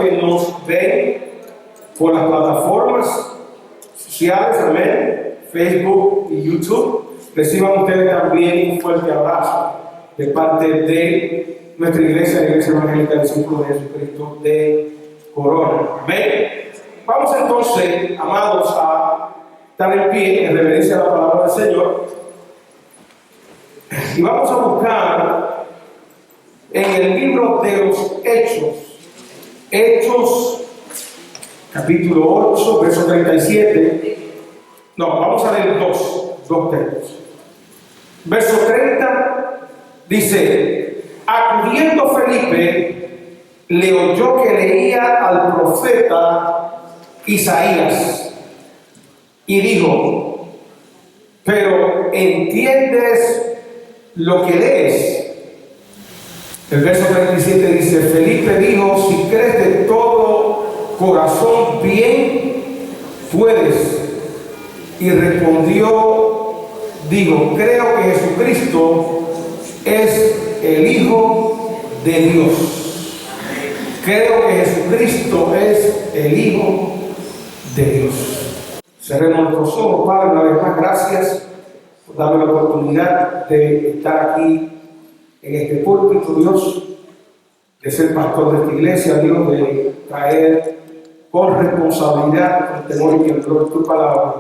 que nos ven por las plataformas sociales, amén, Facebook y YouTube. Reciban ustedes también un fuerte abrazo de parte de nuestra iglesia, la Iglesia Evangélica del Discípulo de Jesucristo de Corona. Amén. Vamos entonces, amados, a estar en pie en reverencia a la palabra del Señor. Y vamos a buscar en el libro de los Hechos, capítulo 8, verso 37. No, vamos a leer dos textos. Verso 30 dice: acudiendo Felipe, le oyó que leía al profeta Isaías y dijo: pero ¿entiendes lo que lees? El verso 37 dice: Felipe dijo: si crees de todo corazón, bien puedes. Y respondió, digo, creo que Jesucristo es el Hijo de Dios. Creo que Jesucristo es el Hijo de Dios. Cerremos los ojos. Padre, una vez más, gracias por darme la oportunidad de estar aquí en este púlpito, Dios, de ser pastor de esta iglesia, Dios, de traer con responsabilidad, con temor y temblor tu palabra.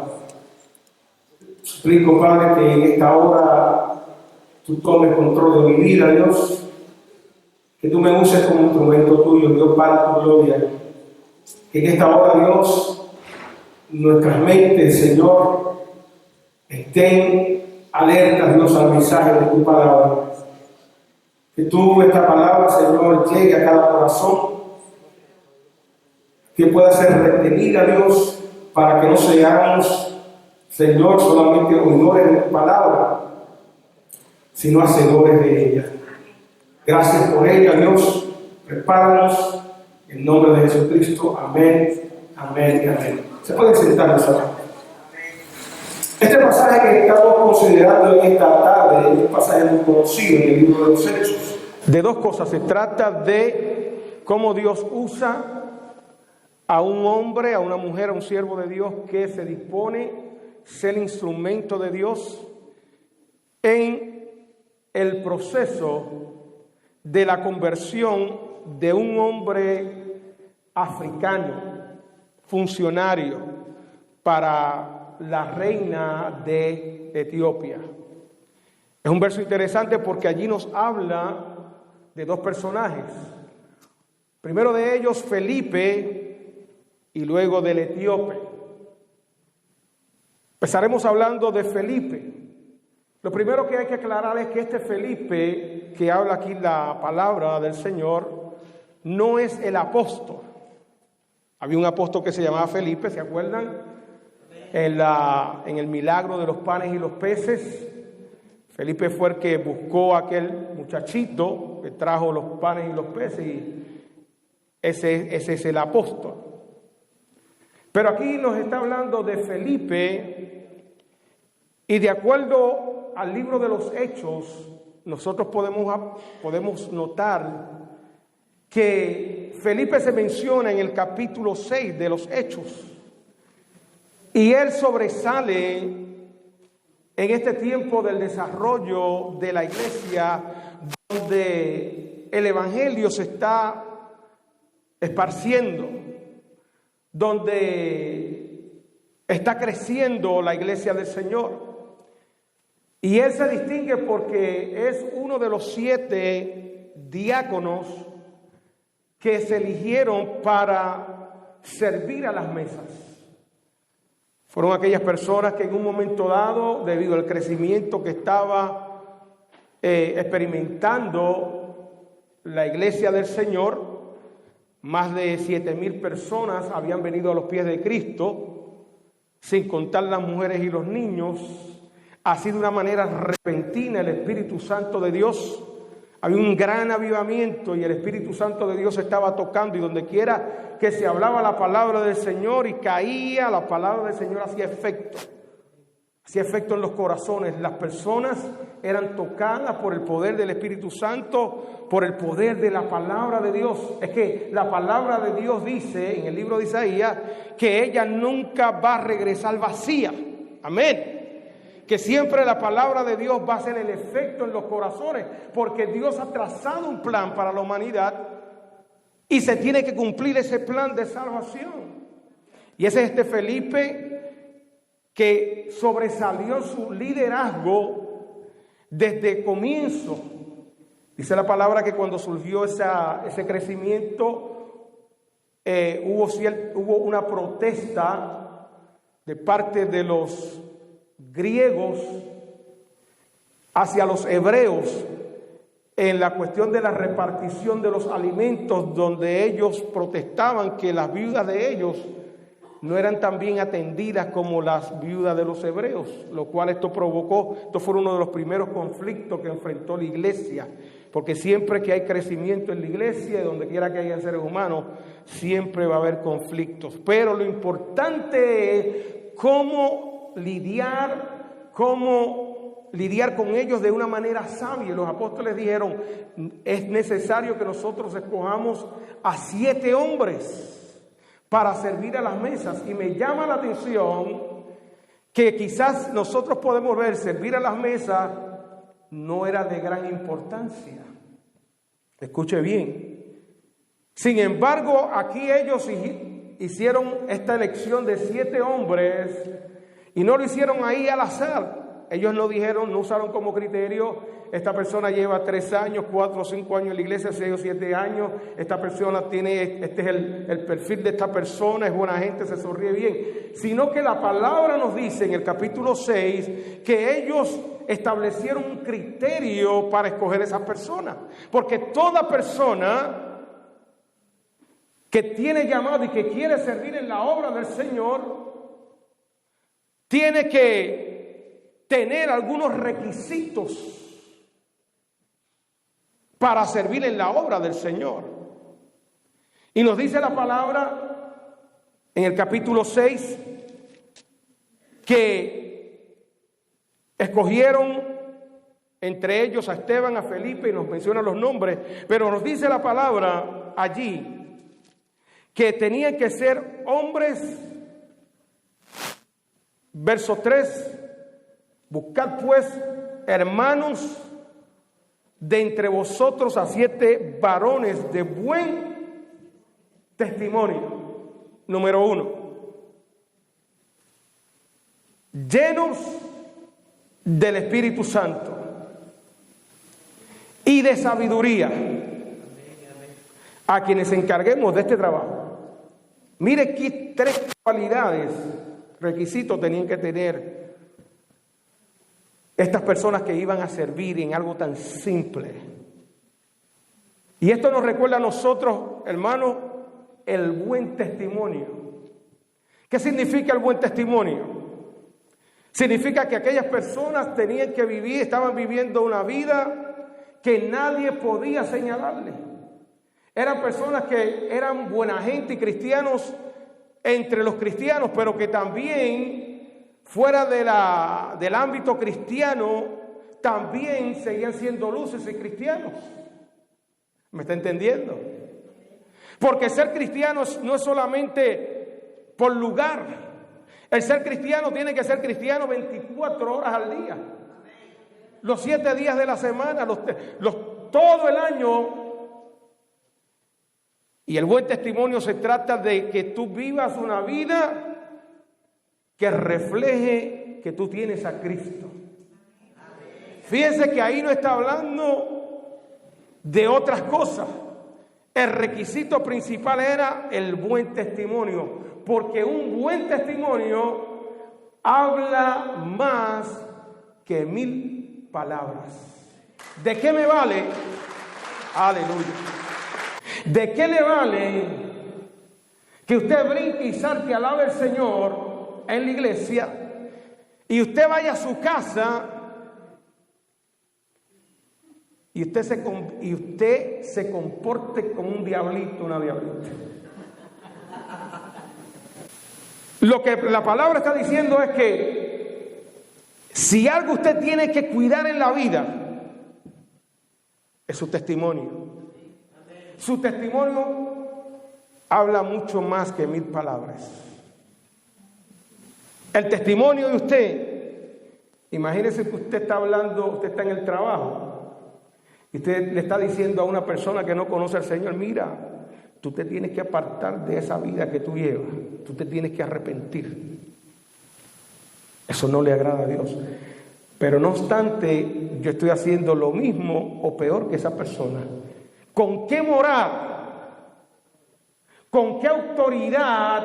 Suplico, Padre, que en esta hora tú tomes control de mi vida, Dios, que tú me uses como instrumento tuyo, Dios, para tu gloria. Que en esta hora, Dios, nuestras mentes, Señor, estén alertas, Dios, al mensaje de tu palabra. Que tú, esta palabra, Señor, llegue a cada corazón, que pueda ser retenida, Dios, para que no seamos, Señor, solamente oidores de tu palabra, sino hacedores de ella. Gracias por ella, Dios. Prepáranos en nombre de Jesucristo. Amén, amén y amén. Se pueden sentar, mis hermanos. Este pasaje que estamos considerando en esta tarde es un pasaje muy conocido en el libro de los Hechos. De dos cosas. Se trata de cómo Dios usa a un hombre, a una mujer, a un siervo de Dios que se dispone ser instrumento de Dios en el proceso de la conversión de un hombre africano, funcionario para la reina de Etiopía. Es un verso interesante porque allí nos habla de dos personajes. Primero de ellos, Felipe, y luego del etíope. Empezaremos hablando de Felipe. Lo primero que hay que aclarar es que este Felipe, que habla aquí la palabra del Señor, no es el apóstol. Había un apóstol que se llamaba Felipe, ¿se acuerdan? En el milagro de los panes y los peces. Felipe fue el que buscó a aquel muchachito que trajo los panes y los peces, y ese es el apóstol. Pero aquí nos está hablando de Felipe, y de acuerdo al libro de los Hechos, nosotros podemos notar que Felipe se menciona en el capítulo 6 de los Hechos, y él sobresale en este tiempo del desarrollo de la iglesia, donde el evangelio se está esparciendo, donde está creciendo la iglesia del Señor. Y él se distingue porque es uno de los 7 diáconos que se eligieron para servir a las mesas. Fueron aquellas personas que en un momento dado, debido al crecimiento que estaba experimentando la iglesia del Señor, más de 7,000 personas habían venido a los pies de Cristo, sin contar las mujeres y los niños. Así de una manera repentina el Espíritu Santo de Dios, había un gran avivamiento y el Espíritu Santo de Dios estaba tocando, y donde quiera que se hablaba la palabra del Señor y caía, la palabra del Señor hacía efecto. hacía efecto en los corazones. Las personas eran tocadas por el poder del Espíritu Santo, por el poder de la palabra de Dios. Es que la palabra de Dios dice en el libro de Isaías que ella nunca va a regresar vacía. Amén. Que siempre la palabra de Dios va a hacer el efecto en los corazones, porque Dios ha trazado un plan para la humanidad y se tiene que cumplir ese plan de salvación. Y ese es este Felipe que sobresalió su liderazgo desde comienzo. Dice la palabra que cuando surgió ese crecimiento, hubo una protesta de parte de los griegos hacia los hebreos en la cuestión de la repartición de los alimentos, donde ellos protestaban que las viudas de ellos no eran tan bien atendidas como las viudas de los hebreos, lo cual esto fue uno de los primeros conflictos que enfrentó la iglesia, porque siempre que hay crecimiento en la iglesia, donde quiera que haya seres humanos, siempre va a haber conflictos. Pero lo importante es cómo lidiar con ellos de una manera sabia. Los apóstoles dijeron, es necesario que nosotros escojamos a 7 hombres para servir a las mesas. Y me llama la atención que quizás nosotros podemos ver servir a las mesas no era de gran importancia. Escuche bien. Sin embargo, aquí ellos hicieron esta elección de 7 hombres y no lo hicieron ahí al azar. Ellos no usaron como criterio, esta persona lleva 3 años, 4 o 5 años en la iglesia, 6 o 7 años, esta persona este es el perfil de esta persona, es buena gente, se sonríe bien. Sino que la palabra nos dice en el capítulo 6 que ellos establecieron un criterio para escoger esas personas. Porque toda persona que tiene llamado y que quiere servir en la obra del Señor, tiene que tener algunos requisitos para servir en la obra del Señor. Y nos dice la palabra en el capítulo 6 que escogieron entre ellos a Esteban, a Felipe, y nos menciona los nombres, pero nos dice la palabra allí que tenían que ser hombres. Verso 3: buscad pues, hermanos, de entre vosotros a 7 varones de buen testimonio. Número 1, llenos del Espíritu Santo y de sabiduría, a quienes encarguemos de este trabajo. Mire qué 3 cualidades, requisitos tenían que tener estas personas que iban a servir en algo tan simple. Y esto nos recuerda a nosotros, hermanos, el buen testimonio. ¿Qué significa el buen testimonio? Significa que aquellas personas estaban viviendo una vida que nadie podía señalarle. Eran personas que eran buena gente y cristianos entre los cristianos, pero que también fuera del ámbito cristiano, también seguían siendo luces y cristianos. ¿Me está entendiendo? Porque ser cristiano no es solamente por lugar. El ser cristiano tiene que ser cristiano 24 horas al día. Los 7 días de la semana, todo el año. Y el buen testimonio se trata de que tú vivas una vida que refleje que tú tienes a Cristo. Fíjense que ahí no está hablando de otras cosas. El requisito principal era el buen testimonio, porque un buen testimonio habla más que 1000 palabras. ¿De qué me vale? Aleluya. ¿De qué le vale que usted brinque y salte y alabe al Señor en la iglesia y usted vaya a su casa y usted se comporte como un diablito, una diablita? Lo que la palabra está diciendo es que Si algo usted tiene que cuidar en la vida, es su testimonio. Su testimonio habla mucho más que 1000 palabras. El testimonio de usted, imagínese que usted está hablando, usted está en el trabajo, y usted le está diciendo a una persona que no conoce al Señor: mira, tú te tienes que apartar de esa vida que tú llevas, tú te tienes que arrepentir. Eso no le agrada a Dios. Pero no obstante, yo estoy haciendo lo mismo o peor que esa persona. ¿Con qué moral, con qué autoridad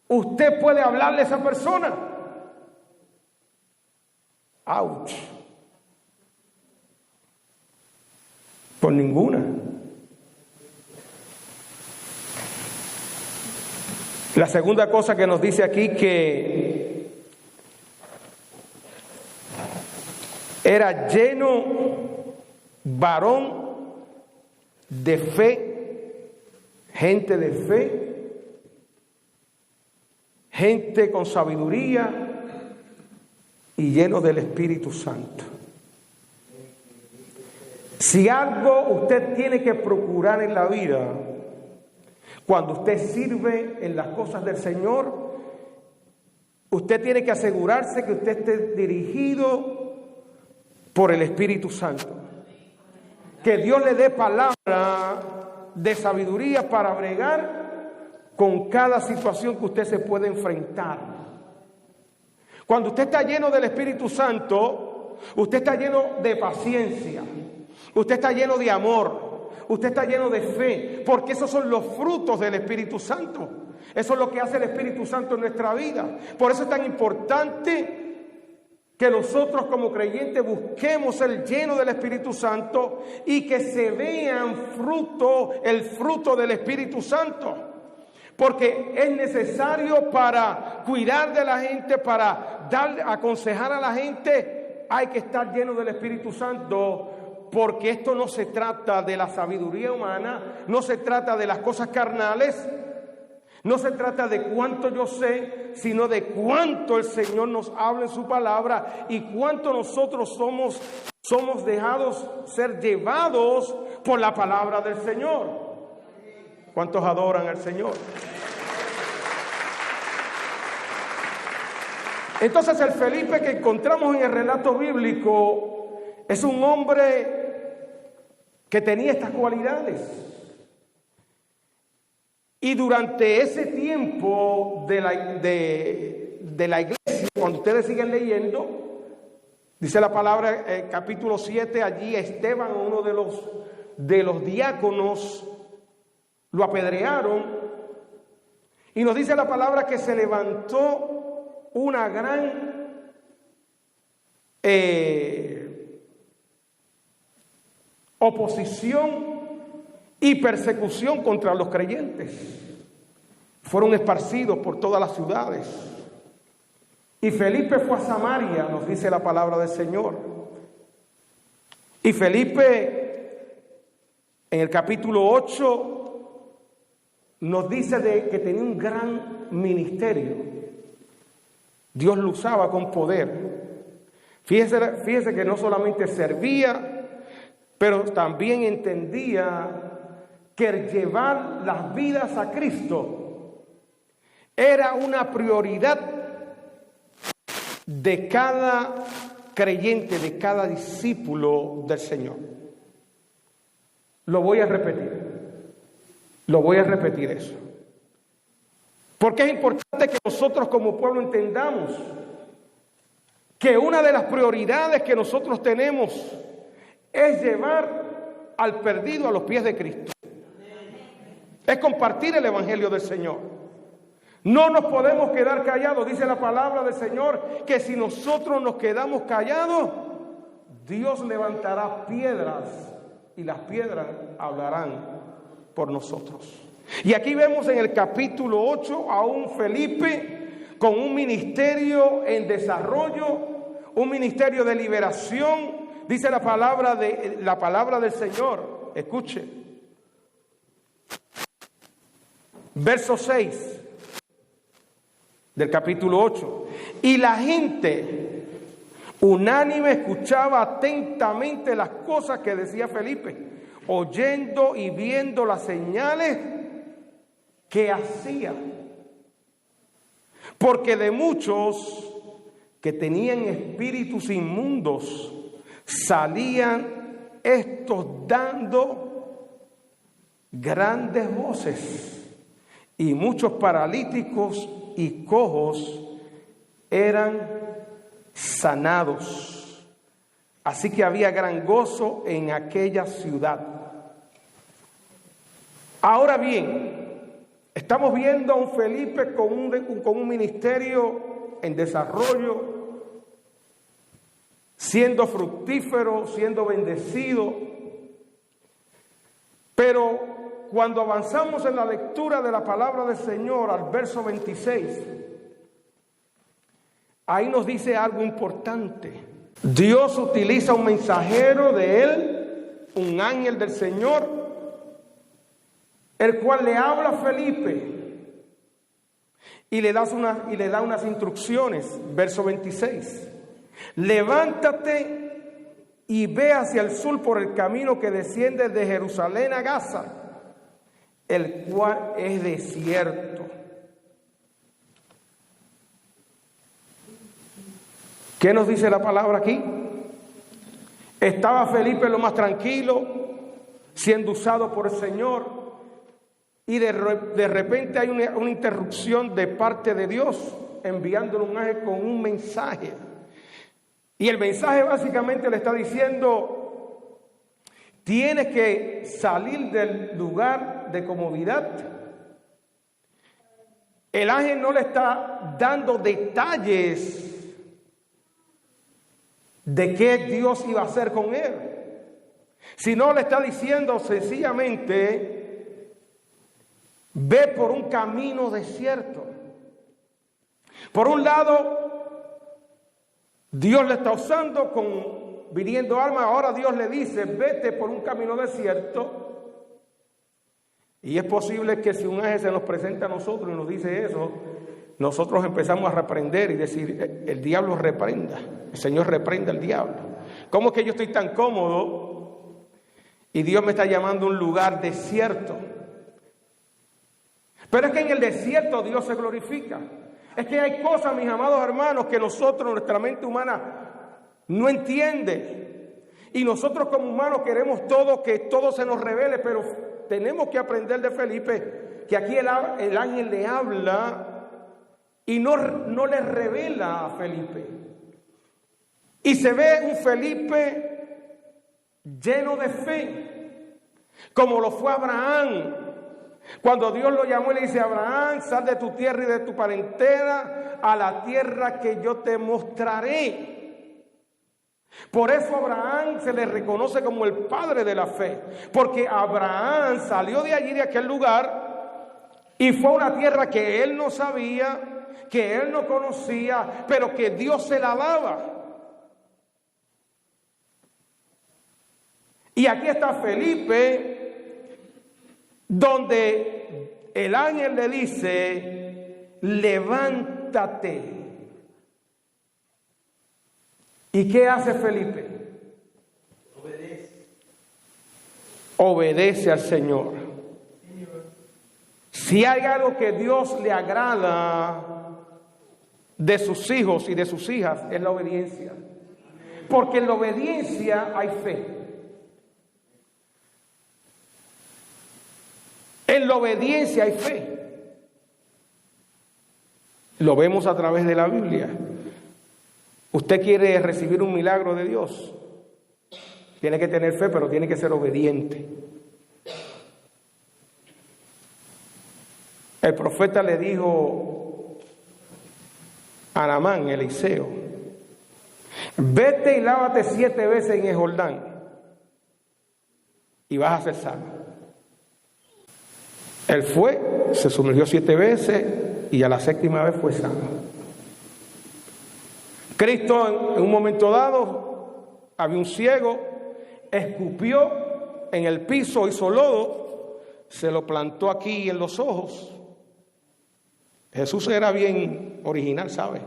usted puede hablarle a esa persona? ¡Auch! Con ninguna. La segunda cosa que nos dice aquí, que era lleno, varón de fe, gente de fe, gente con sabiduría y lleno del Espíritu Santo. Si algo usted tiene que procurar en la vida, cuando usted sirve en las cosas del Señor, usted tiene que asegurarse que usted esté dirigido por el Espíritu Santo. Que Dios le dé palabra de sabiduría para bregar con cada situación que usted se puede enfrentar. Cuando usted está lleno del Espíritu Santo, usted está lleno de paciencia, usted está lleno de amor, usted está lleno de fe, porque esos son los frutos del Espíritu Santo. Eso es lo que hace el Espíritu Santo en nuestra vida. Por eso es tan importante que nosotros como creyentes busquemos el lleno del Espíritu Santo y que se vean el fruto del Espíritu Santo. Porque es necesario para cuidar de la gente, para aconsejar a la gente, hay que estar lleno del Espíritu Santo. Porque esto no se trata de la sabiduría humana, no se trata de las cosas carnales, no se trata de cuánto yo sé, sino de cuánto el Señor nos habla en su palabra y cuánto nosotros somos dejados ser llevados por la palabra del Señor. ¿Cuántos adoran al Señor? Entonces el Felipe que encontramos en el relato bíblico es un hombre que tenía estas cualidades. Y durante ese tiempo de la iglesia, cuando ustedes siguen leyendo, dice la palabra, capítulo 7, allí Esteban, uno de los diáconos, lo apedrearon. Y nos dice la palabra que se levantó una gran oposición y persecución contra los creyentes. Fueron esparcidos por todas las ciudades. Y Felipe fue a Samaria, nos dice la palabra del Señor. Y Felipe, en el capítulo 8, nos dice que tenía un gran ministerio. Dios lo usaba con poder. Fíjese que no solamente servía, pero también entendía que el llevar las vidas a Cristo era una prioridad de cada creyente, de cada discípulo del Señor. Lo voy a repetir eso. Porque es importante que nosotros como pueblo entendamos que una de las prioridades que nosotros tenemos es llevar al perdido a los pies de Cristo. Es compartir el evangelio del Señor. No nos podemos quedar callados. Dice la palabra del Señor que si nosotros nos quedamos callados, Dios levantará piedras y las piedras hablarán por nosotros. Y aquí vemos en el capítulo 8 a un Felipe con un ministerio en desarrollo, un ministerio de liberación. Dice la palabra del Señor. Escuche. Verso 6 del capítulo 8. Y la gente Unánime escuchaba atentamente las cosas que decía Felipe, oyendo y viendo las señales que hacía. Porque de muchos que tenían espíritus inmundos salían estos dando grandes voces, y muchos paralíticos y cojos eran sanados. Así que había gran gozo en aquella ciudad. Ahora bien, estamos viendo a un Felipe con un ministerio en desarrollo, siendo fructífero, siendo bendecido. Pero cuando avanzamos en la lectura de la palabra del Señor al verso 26, ahí nos dice algo importante. Dios utiliza un mensajero de Él, un ángel del Señor, el cual le habla a Felipe y le da unas instrucciones. Verso 26. Levántate y ve hacia el sur por el camino que desciende de Jerusalén a Gaza, el cual es desierto. ¿Qué nos dice la palabra aquí? Estaba Felipe lo más tranquilo, siendo usado por el Señor, y de repente hay una interrupción de parte de Dios, enviándole un ángel con un mensaje. Y el mensaje básicamente le está diciendo: tienes que salir del lugar de comodidad. El ángel no le está dando detalles de qué Dios iba a hacer con él, sino le está diciendo sencillamente: ve por un camino desierto. Por un lado, Dios le está usando viniendo armas. Ahora Dios le dice: vete por un camino desierto. Y es posible que si un ángel se nos presenta a nosotros y nos dice eso, nosotros empezamos a reprender y decir: el diablo reprenda, el Señor reprenda al diablo. ¿Cómo es que yo estoy tan cómodo y Dios me está llamando a un lugar desierto? Pero es que en el desierto Dios se glorifica. Es que hay cosas, mis amados hermanos, que nosotros, nuestra mente humana, no entiende. Y nosotros como humanos queremos que todo se nos revele, pero tenemos que aprender de Felipe que aquí el ángel le habla y no le revela a Felipe. Y se ve un Felipe lleno de fe, como lo fue Abraham. Cuando Dios lo llamó y le dice: Abraham, sal de tu tierra y de tu parentela a la tierra que yo te mostraré. Por eso a Abraham se le reconoce como el padre de la fe, porque Abraham salió de allí, de aquel lugar, y fue a una tierra que él no sabía, que él no conocía, pero que Dios se la daba. Y aquí está Felipe, donde el ángel le dice: levántate. ¿Y qué hace Felipe? Obedece al Señor. Si hay algo que Dios le agrada de sus hijos y de sus hijas, es la obediencia. Porque en la obediencia hay fe. En la obediencia hay fe. Lo vemos a través de la Biblia. Usted quiere recibir un milagro de Dios, tiene que tener fe, pero tiene que ser obediente. El profeta le dijo a Naamán, Eliseo: vete y lávate 7 veces en el Jordán y vas a ser sano. Él fue, se sumergió 7 veces y a la 7ª vez fue sano. Cristo en un momento dado, había un ciego, escupió en el piso, hizo lodo, se lo plantó aquí en los ojos. Jesús era bien original, ¿sabe?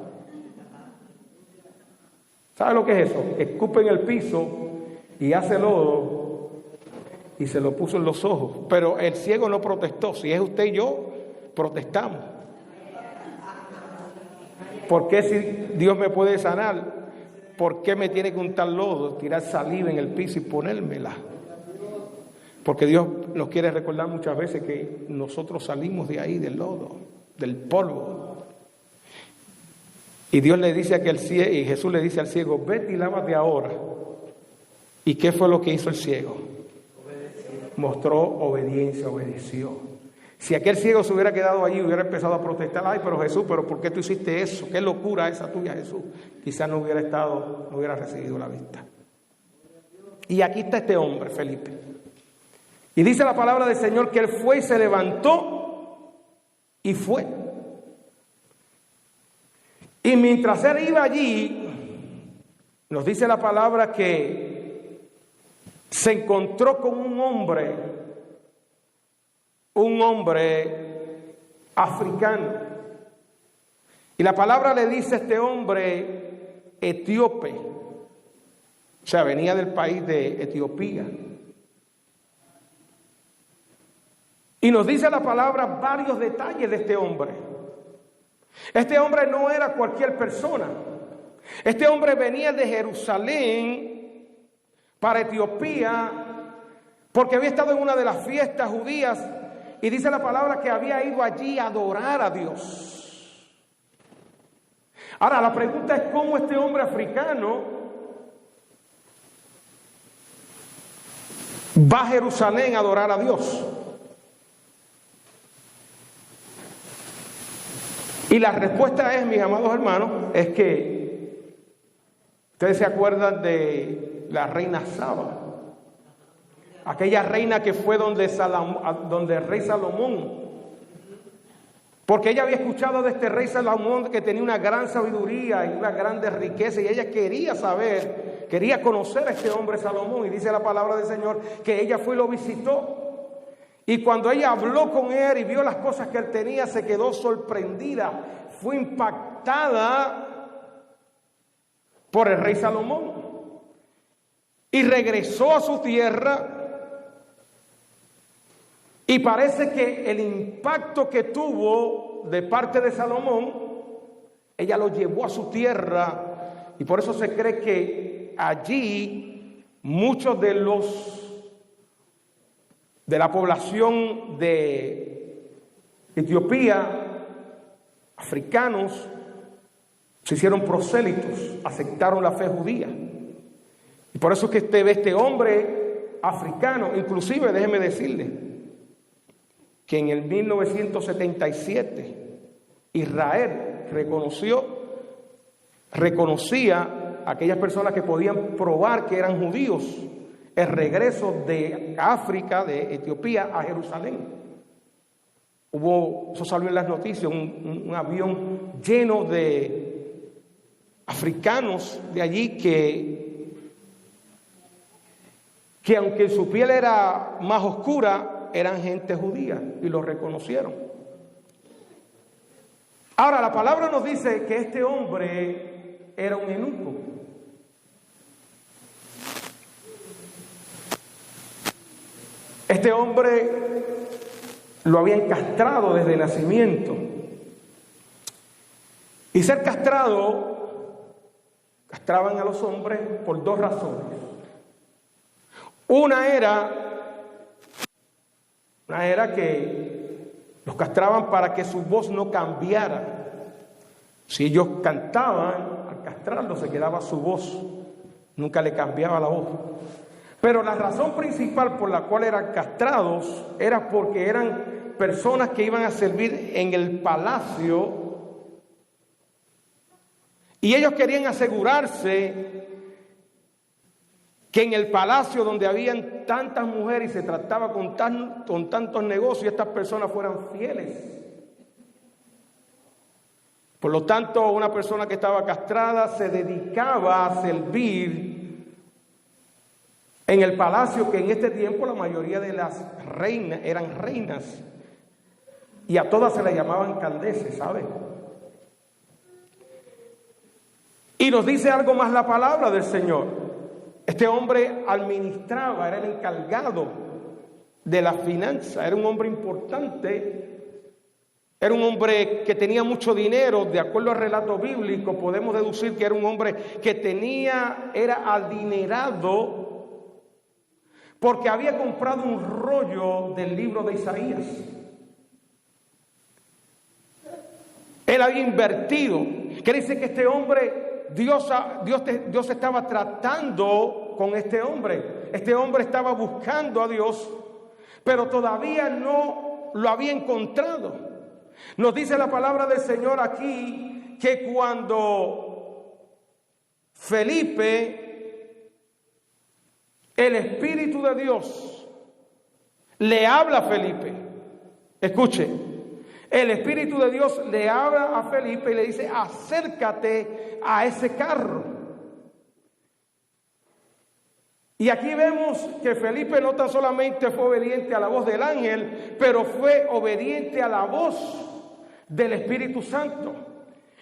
¿Sabe lo que es eso? Escupe en el piso y hace lodo y se lo puso en los ojos. Pero el ciego no protestó. Si es usted y yo, protestamos. ¿Por qué si Dios me puede sanar? ¿Por qué me tiene que untar lodo, tirar saliva en el piso y ponérmela? Porque Dios nos quiere recordar muchas veces que nosotros salimos de ahí, del lodo, del polvo. Y Dios le dice a aquel ciego, y Jesús le dice al ciego, vete y lávate ahora. ¿Y qué fue lo que hizo el ciego? Mostró obediencia, obedeció. Si aquel ciego se hubiera quedado allí, hubiera empezado a protestar, ay, pero Jesús, pero ¿por qué tú hiciste eso? ¿Qué locura esa tuya, Jesús? Quizás no hubiera recibido la vista. Y aquí está este hombre, Felipe. Y dice la palabra del Señor que él fue y se levantó y fue. Y mientras él iba allí, nos dice la palabra que se encontró con un hombre africano. Y la palabra le dice a este hombre etíope, o sea, venía del país de Etiopía. Y nos dice la palabra varios detalles de este hombre. Este hombre no era cualquier persona. Este hombre venía de Jerusalén para Etiopía porque había estado en una de las fiestas judías y dice la palabra que había ido allí a adorar a Dios. Ahora, la pregunta es cómo este hombre africano va a Jerusalén a adorar a Dios. Y la respuesta es, mis amados hermanos, es que ustedes se acuerdan de la reina Saba, aquella reina que fue donde el rey Salomón, porque ella había escuchado de este rey Salomón que tenía una gran sabiduría y una grande riqueza, y ella quería saber, quería conocer a este hombre Salomón, y dice la palabra del Señor que ella fue y lo visitó. Y cuando ella habló con él y vio las cosas que él tenía, se quedó sorprendida, fue impactada por el rey Salomón. Y regresó a su tierra y parece que el impacto que tuvo de parte de Salomón, ella lo llevó a su tierra y por eso se cree que allí muchos de la población de Etiopía, africanos, se hicieron prosélitos, aceptaron la fe judía. Y por eso es que usted ve este hombre africano, inclusive déjeme decirle, que en el 1977 Israel reconocía a aquellas personas que podían probar que eran judíos, el regreso de África, de Etiopía, a Jerusalén. Eso salió en las noticias, un avión lleno de africanos de allí que aunque su piel era más oscura, eran gente judía y lo reconocieron. Ahora, la palabra nos dice que este hombre era un eunuco. Este hombre lo habían castrado desde nacimiento. Y ser castraban a los hombres por dos razones. Una era que los castraban para que su voz no cambiara. Si ellos cantaban, al castrarlos se quedaba su voz, nunca le cambiaba la voz. Pero la razón principal por la cual eran castrados era porque eran personas que iban a servir en el palacio y ellos querían asegurarse que en el palacio donde habían tantas mujeres y se trataba con tantos negocios, estas personas fueran fieles. Por lo tanto, una persona que estaba castrada se dedicaba a servir en el palacio, que en este tiempo la mayoría de las reinas eran reinas y a todas se le llamaban candeces, ¿saben? Y nos dice algo más la palabra del Señor. Este hombre administraba, era el encargado de la finanza, era un hombre importante, era un hombre que tenía mucho dinero. De acuerdo al relato bíblico podemos deducir que era un hombre que era adinerado, porque había comprado un rollo del libro de Isaías. Él había invertido. Quiere decir que este hombre, Dios estaba tratando con este hombre. Este hombre estaba buscando a Dios, pero todavía no lo había encontrado. Nos dice la palabra del Señor aquí que cuando Felipe, el Espíritu de Dios, le habla a Felipe, escuche, el Espíritu de Dios le habla a Felipe y le dice: acércate a ese carro. Y aquí vemos que Felipe no tan solamente fue obediente a la voz del ángel, pero fue obediente a la voz del Espíritu Santo.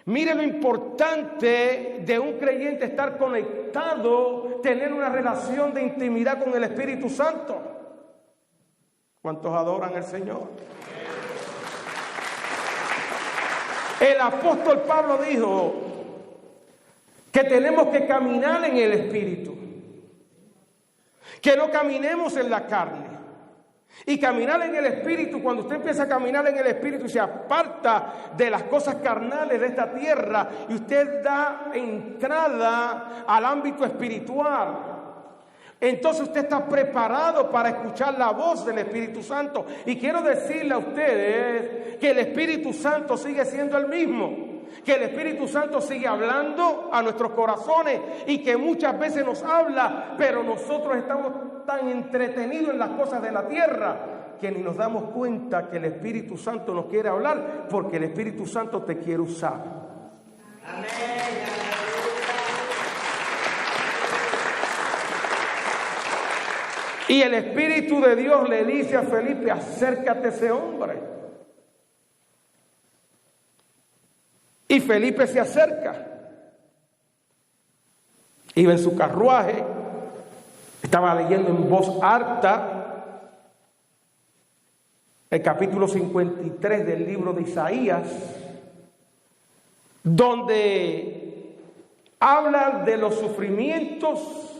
Mire lo importante de un creyente: estar conectado, tener una relación de intimidad con el Espíritu Santo. ¿Cuántos adoran al Señor? El apóstol Pablo dijo que tenemos que caminar en el Espíritu, que no caminemos en la carne. Y caminar en el Espíritu, cuando usted empieza a caminar en el Espíritu y se aparta de las cosas carnales de esta tierra, y usted da entrada al ámbito espiritual, entonces usted está preparado para escuchar la voz del Espíritu Santo. Y quiero decirle a ustedes que el Espíritu Santo sigue siendo el mismo, que el Espíritu Santo sigue hablando a nuestros corazones, y que muchas veces nos habla, pero nosotros estamos tan entretenidos en las cosas de la tierra que ni nos damos cuenta que el Espíritu Santo nos quiere hablar, porque el Espíritu Santo te quiere usar. Amén. Y el Espíritu de Dios le dice a Felipe: acércate a ese hombre. Y Felipe se acerca. Iba en su carruaje, estaba leyendo en voz alta el capítulo 53 del libro de Isaías, donde habla de los sufrimientos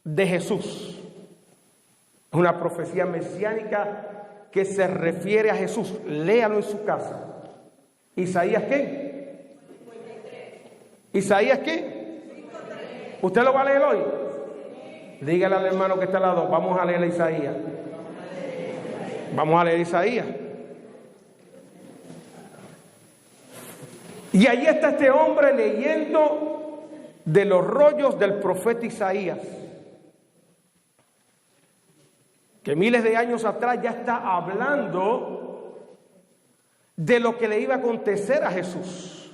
de Jesús. Es una profecía mesiánica que se refiere a Jesús. Léalo en su casa. ¿Isaías qué? 53. ¿Isaías qué? 53. ¿Usted lo va a leer hoy? Dígale al hermano que está al lado: vamos a leer Isaías. Vamos a leer Isaías. Y allí está este hombre leyendo de los rollos del profeta Isaías, que miles de años atrás ya está hablando de lo que le iba a acontecer a Jesús,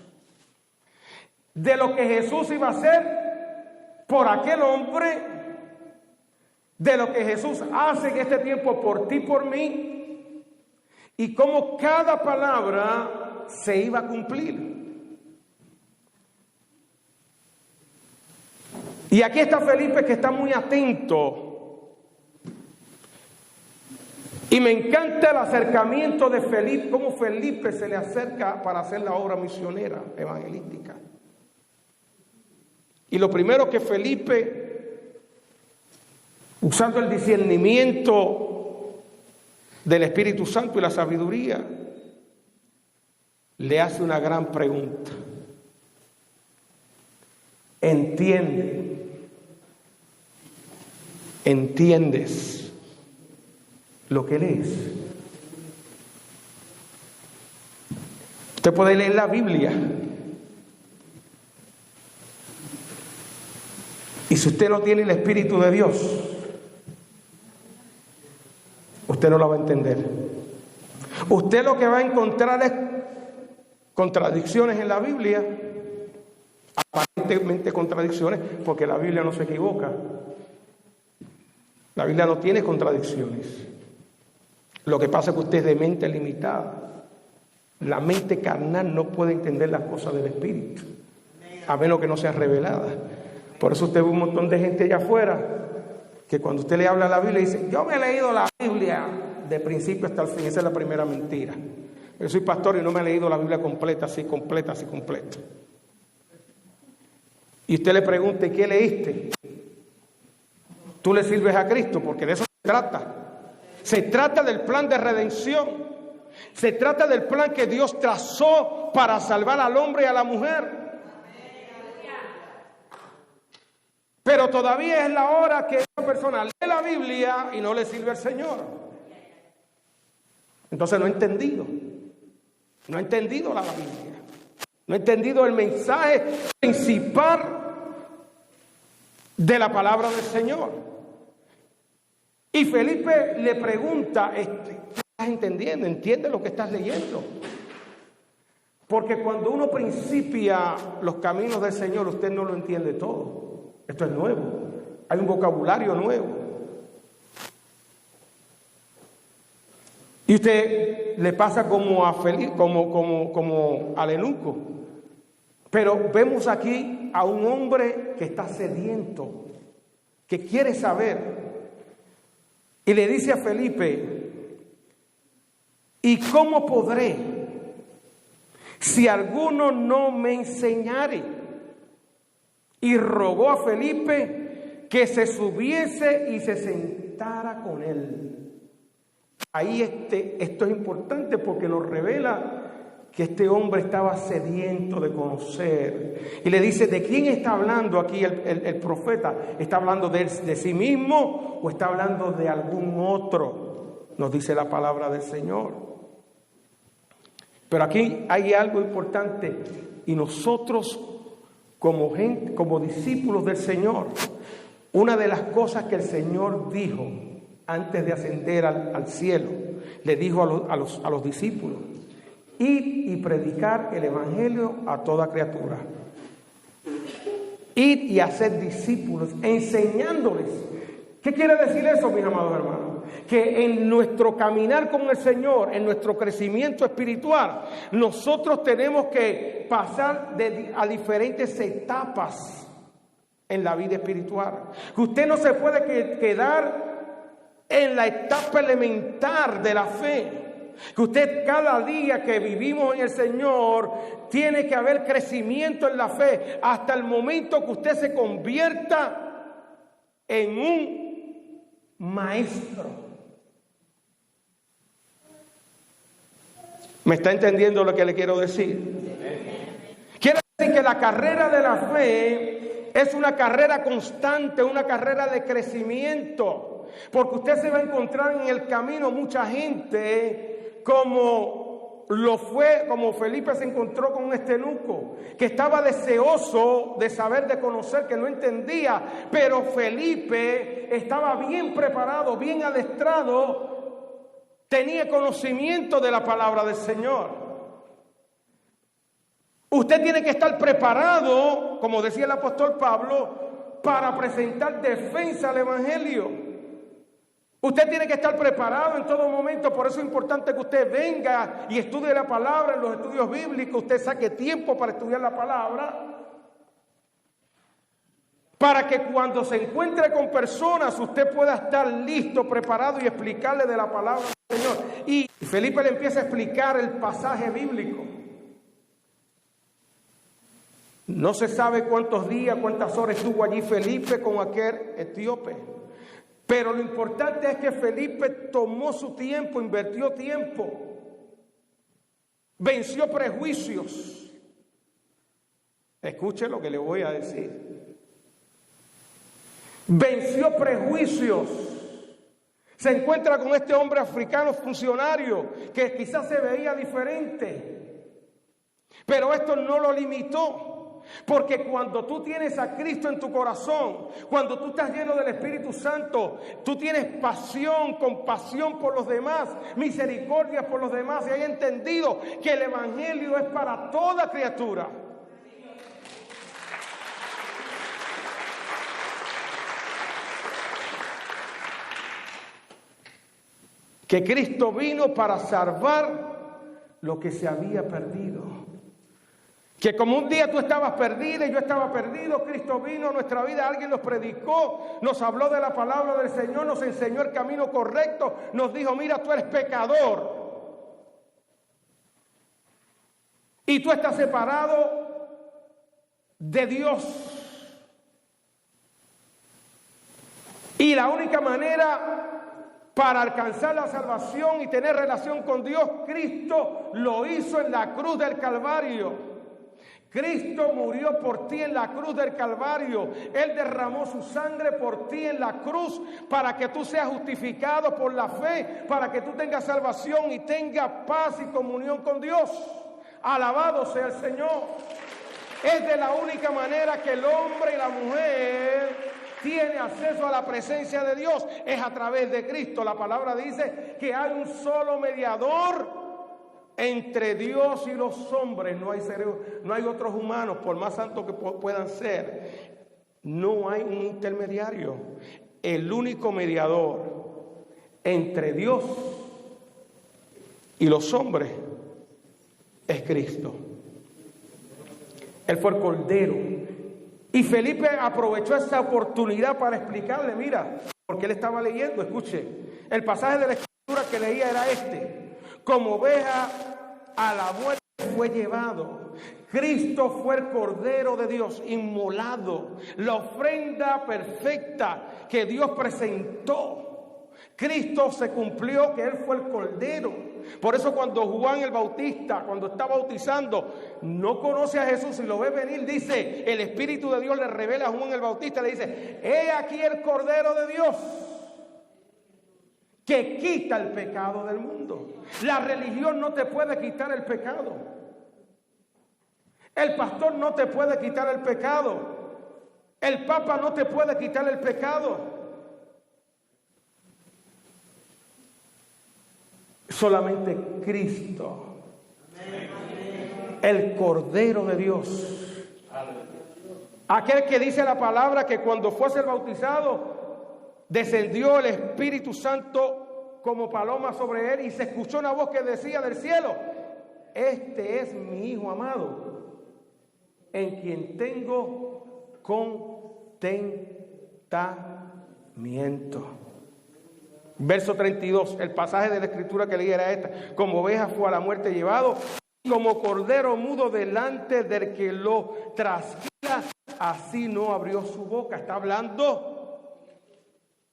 de lo que Jesús iba a hacer por aquel hombre, de lo que Jesús hace en este tiempo por ti, por mí, y cómo cada palabra se iba a cumplir. Y aquí está Felipe, que está muy atento. Y me encanta el acercamiento de Felipe, cómo Felipe se le acerca para hacer la obra misionera evangelística. Y lo primero que Felipe, usando el discernimiento del Espíritu Santo y la sabiduría, le hace una gran pregunta. ¿Entiendes lo que lees? Usted puede leer la Biblia, y si usted no tiene el Espíritu de Dios, usted no la va a entender. Usted lo que va a encontrar es contradicciones en la Biblia, aparentemente contradicciones, porque la Biblia no se equivoca. La Biblia no tiene contradicciones. Lo que pasa es que usted es de mente limitada. La mente carnal no puede entender las cosas del Espíritu. a menos que no sea revelada. Por eso usted ve un montón de gente allá afuera que cuando usted le habla a la Biblia dice: yo me he leído la Biblia de principio hasta el fin. Esa es la primera mentira. Yo soy pastor y no me he leído la Biblia completa, así completa. Y usted le pregunta: ¿qué leíste? Tú le sirves a Cristo, porque de eso se trata. Se trata del plan de redención. Se trata del plan que Dios trazó para salvar al hombre y a la mujer. Pero todavía es la hora que esa persona lee la Biblia y no le sirve al Señor. Entonces no ha entendido la Biblia. No ha entendido el mensaje principal de la palabra del Señor. Y Felipe le pregunta: ¿qué estás entendiendo? ¿Entiendes lo que estás leyendo? Porque cuando uno principia los caminos del Señor, usted no lo entiende todo. Esto es nuevo. Hay un vocabulario nuevo. Y usted le pasa como a Felipe, como al eunuco. Pero vemos aquí a un hombre que está sediento, que quiere saber. Y le dice a Felipe: ¿y cómo podré si alguno no me enseñare? Y rogó a Felipe que se subiese y se sentara con él. Ahí esto es importante porque nos revela que este hombre estaba sediento de conocer. Y le dice: ¿de quién está hablando aquí el profeta? ¿Está hablando de sí mismo o está hablando de algún otro? Nos dice la palabra del Señor. Pero aquí hay algo importante, y nosotros como gente, como discípulos del Señor, una de las cosas que el Señor dijo antes de ascender al cielo, le dijo a los discípulos: id y predicar el evangelio a toda criatura. Id y hacer discípulos, enseñándoles. ¿Qué quiere decir eso, mis amados hermanos? Que en nuestro caminar con el Señor, en nuestro crecimiento espiritual, nosotros tenemos que pasar a diferentes etapas en la vida espiritual. Que usted no se puede quedar en la etapa elemental de la fe. Que usted, cada día que vivimos en el Señor, tiene que haber crecimiento en la fe hasta el momento que usted se convierta en un maestro. ¿Me está entendiendo lo que le quiero decir? Quiere decir que la carrera de la fe es una carrera constante, una carrera de crecimiento, porque usted se va a encontrar en el camino mucha gente como Felipe se encontró con este eunuco, que estaba deseoso de saber, de conocer, que no entendía, pero Felipe estaba bien preparado, bien adestrado, tenía conocimiento de la palabra del Señor. Usted tiene que estar preparado, como decía el apóstol Pablo, para presentar defensa al evangelio. Usted tiene que estar preparado en todo momento. Por eso es importante que usted venga y estudie la palabra en los estudios bíblicos. Usted saque tiempo para estudiar la palabra, para que cuando se encuentre con personas usted pueda estar listo, preparado y explicarle de la palabra del Señor. Y Felipe le empieza a explicar el pasaje bíblico. No se sabe cuántos días, cuántas horas estuvo allí Felipe con aquel etíope. Pero lo importante es que Felipe tomó su tiempo, invirtió tiempo, venció prejuicios. Escuche lo que le voy a decir. Venció prejuicios. Se encuentra con este hombre africano funcionario que quizás se veía diferente, pero esto no lo limitó. Porque cuando tú tienes a Cristo en tu corazón, cuando tú estás lleno del Espíritu Santo, tú tienes pasión, compasión por los demás, misericordia por los demás, y hay entendido que el evangelio es para toda criatura. Que Cristo vino para salvar lo que se había perdido. Que como un día tú estabas perdida y yo estaba perdido, Cristo vino a nuestra vida, alguien nos predicó, nos habló de la palabra del Señor, nos enseñó el camino correcto, nos dijo, mira, tú eres pecador y tú estás separado de Dios. Y la única manera para alcanzar la salvación y tener relación con Dios, Cristo lo hizo en la cruz del Calvario. Cristo murió por ti en la cruz del Calvario. Él derramó su sangre por ti en la cruz para que tú seas justificado por la fe, para que tú tengas salvación y tengas paz y comunión con Dios. Alabado sea el Señor. Es de la única manera que el hombre y la mujer tiene acceso a la presencia de Dios, es a través de Cristo. La palabra dice que hay un solo mediador entre Dios y los hombres. No hay otros humanos, por más santos que puedan ser. No hay un intermediario. El único mediador entre Dios y los hombres es Cristo. Él fue el Cordero. Y Felipe aprovechó esa oportunidad para explicarle, mira, porque él estaba leyendo, escuche, el pasaje de la Escritura que leía era este: como oveja a la muerte fue llevado. Cristo fue el Cordero de Dios inmolado, la ofrenda perfecta que Dios presentó. Cristo se cumplió, que Él fue el Cordero. Por eso cuando Juan el Bautista, cuando está bautizando, no conoce a Jesús y lo ve venir, dice, el Espíritu de Dios le revela a Juan el Bautista, le dice, he aquí el Cordero de Dios que quita el pecado del mundo. La religión no te puede quitar el pecado. El pastor no te puede quitar el pecado. El Papa no te puede quitar el pecado. Solamente Cristo, el Cordero de Dios, aquel que dice la palabra que cuando fuese bautizado descendió el Espíritu Santo como paloma sobre él y se escuchó una voz que decía del cielo, este es mi Hijo amado, en quien tengo contentamiento. Verso 32, el pasaje de la Escritura que leí era esta: como oveja fue a la muerte llevado, como cordero mudo delante del que lo trasquila, así no abrió su boca. Está hablando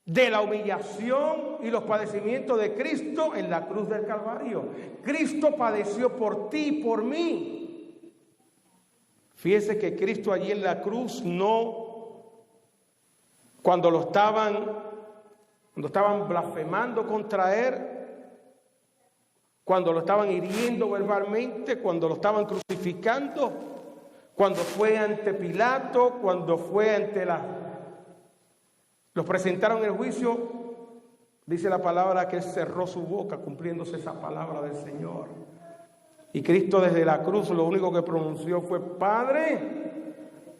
de la humillación y los padecimientos de Cristo en la cruz del Calvario. Cristo padeció por ti y por mí. Fíjese que Cristo allí en la cruz cuando estaban blasfemando contra Él, cuando lo estaban hiriendo verbalmente, cuando lo estaban crucificando, cuando fue ante Pilato, cuando fue ante los presentaron en el juicio, dice la palabra que Él cerró su boca cumpliéndose esa palabra del Señor. Y Cristo desde la cruz lo único que pronunció fue: Padre,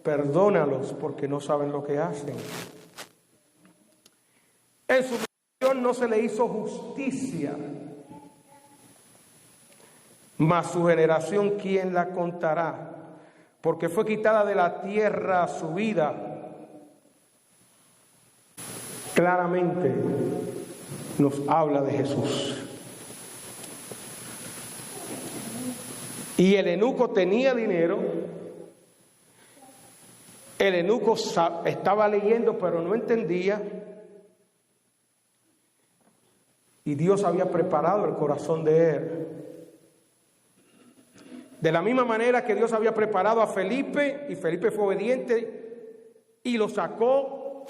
perdónalos porque no saben lo que hacen. En su misión no se le hizo justicia, mas su generación, ¿quién la contará? Porque fue quitada de la tierra su vida. Claramente nos habla de Jesús. Y el eunuco tenía dinero. El eunuco estaba leyendo, pero no entendía. Y Dios había preparado el corazón de él. De la misma manera que Dios había preparado a Felipe, y Felipe fue obediente y lo sacó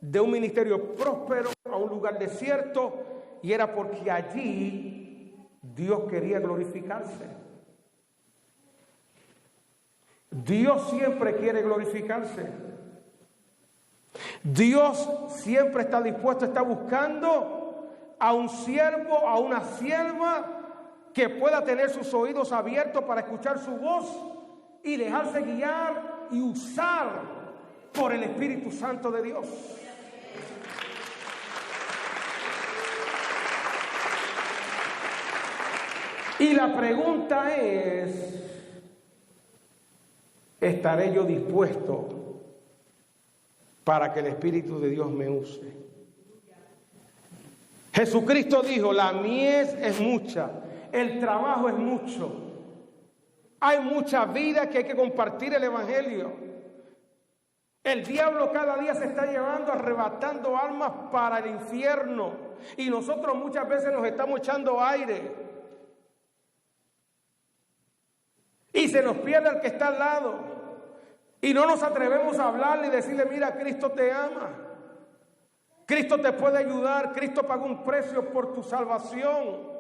de un ministerio próspero a un lugar desierto, y era porque allí Dios quería glorificarse. Dios siempre quiere glorificarse. Dios siempre está dispuesto, está buscando a un siervo, a una sierva que pueda tener sus oídos abiertos para escuchar su voz y dejarse guiar y usar por el Espíritu Santo de Dios. Y la pregunta es: estaré yo dispuesto para que el Espíritu de Dios me use. Jesucristo dijo, la mies es mucha, el trabajo es mucho. Hay mucha vida que hay que compartir el Evangelio. El diablo cada día se está llevando, arrebatando almas para el infierno. Y nosotros muchas veces nos estamos echando aire. Y se nos pierde el que está al lado. Y no nos atrevemos a hablarle y decirle, mira, Cristo te ama. Cristo te puede ayudar. Cristo pagó un precio por tu salvación.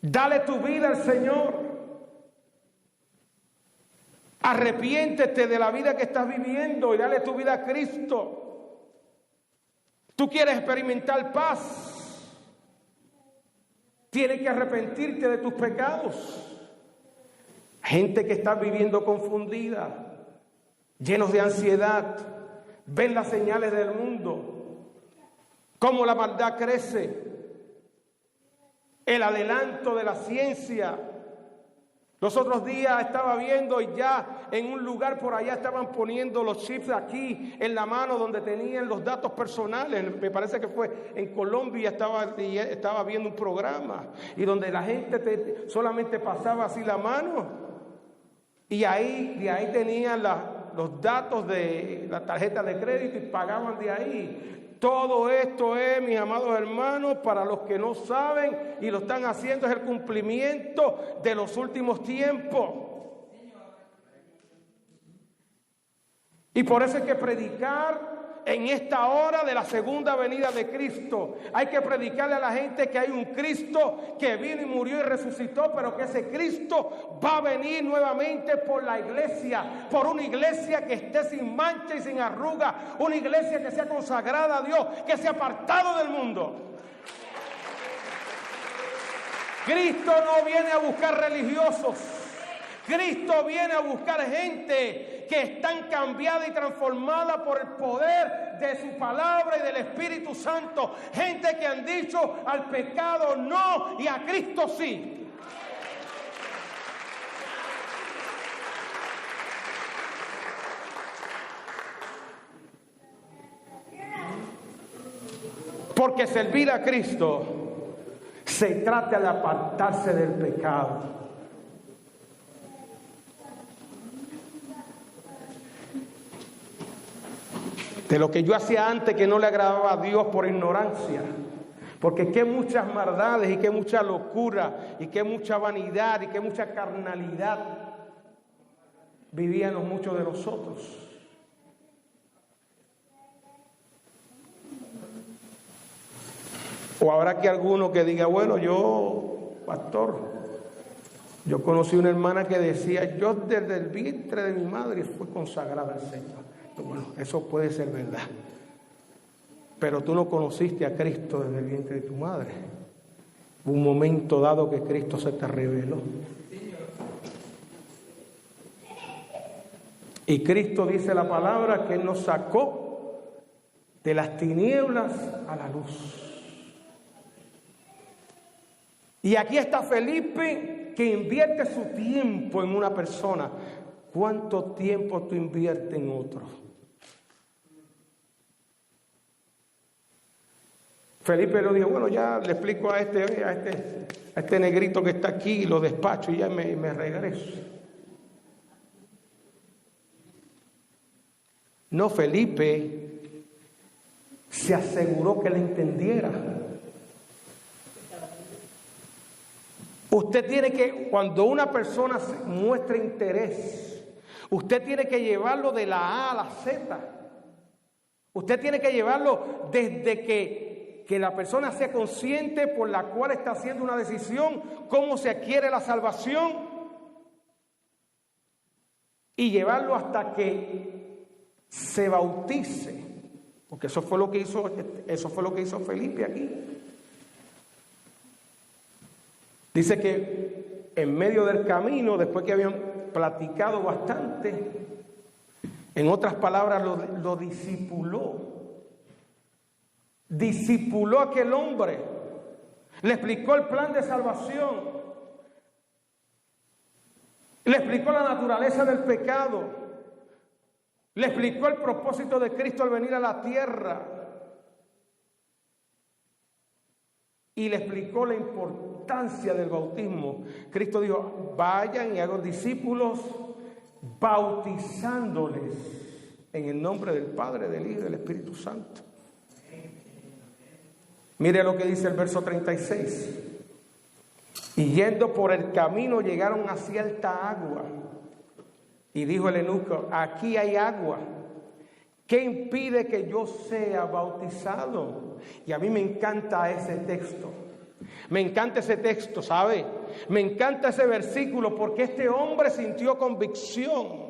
Dale tu vida al Señor. Arrepiéntete de la vida que estás viviendo y dale tu vida a Cristo. Tú quieres experimentar paz. Tienes que arrepentirte de tus pecados. Gente que está viviendo confundida, llenos de ansiedad, ven las señales del mundo, cómo la maldad crece, el adelanto de la ciencia. Los otros días estaba viendo y ya en un lugar por allá estaban poniendo los chips aquí en la mano donde tenían los datos personales. Me parece que fue en Colombia, estaba viendo un programa y donde la gente solamente pasaba así la mano y de ahí tenían los datos de la tarjeta de crédito y pagaban de ahí. Todo esto es, mis amados hermanos, para los que no saben y lo están haciendo, es el cumplimiento de los últimos tiempos. Y por eso hay que predicar en esta hora de la segunda venida de Cristo. Hay que predicarle a la gente que hay un Cristo que vino y murió y resucitó, pero que ese Cristo va a venir nuevamente por la iglesia, por una iglesia que esté sin mancha y sin arruga, una iglesia que sea consagrada a Dios, que sea apartado del mundo. Cristo no viene a buscar religiosos. Cristo viene a buscar gente que están cambiada y transformada por el poder de su palabra y del Espíritu Santo. Gente que han dicho al pecado no y a Cristo sí. Porque servir a Cristo se trata de apartarse del pecado. De lo que yo hacía antes que no le agradaba a Dios por ignorancia. Porque qué muchas maldades y qué mucha locura y qué mucha vanidad y qué mucha carnalidad vivíamos muchos de nosotros. O habrá que alguno que diga, bueno, yo, pastor, yo conocí una hermana que decía, yo desde el vientre de mi madre fui consagrada al Señor. Bueno, eso puede ser verdad. Pero tú no conociste a Cristo desde el vientre de tu madre. Hubo un momento dado que Cristo se te reveló. Y Cristo dice la palabra que Él nos sacó de las tinieblas a la luz. Y aquí está Felipe que invierte su tiempo en una persona. ¿Cuánto tiempo tú inviertes en otro? Felipe le dijo, bueno, ya le explico a este negrito que está aquí, lo despacho y ya me regreso. No, Felipe se aseguró que le entendiera. Usted tiene que, cuando una persona muestra interés, usted tiene que llevarlo de la A a la Z. Usted tiene que llevarlo desde que la persona sea consciente por la cual está haciendo una decisión, cómo se adquiere la salvación, y llevarlo hasta que se bautice, porque eso fue lo que hizo Felipe aquí. Dice que en medio del camino, después que habían platicado bastante, en otras palabras lo discipuló. Discipuló a aquel hombre, le explicó el plan de salvación. Le explicó la naturaleza del pecado. Le explicó el propósito de Cristo al venir a la tierra. Y le explicó la importancia del bautismo. Cristo dijo, vayan y hagan discípulos, bautizándoles en el nombre del Padre, del Hijo y del Espíritu Santo. Mire lo que dice el verso 36. Y yendo por el camino llegaron a cierta agua. Y dijo el eunuco, aquí hay agua. ¿Qué impide que yo sea bautizado? Y a mí me encanta ese texto. Me encanta ese texto, ¿sabe? Me encanta ese versículo porque este hombre sintió convicción.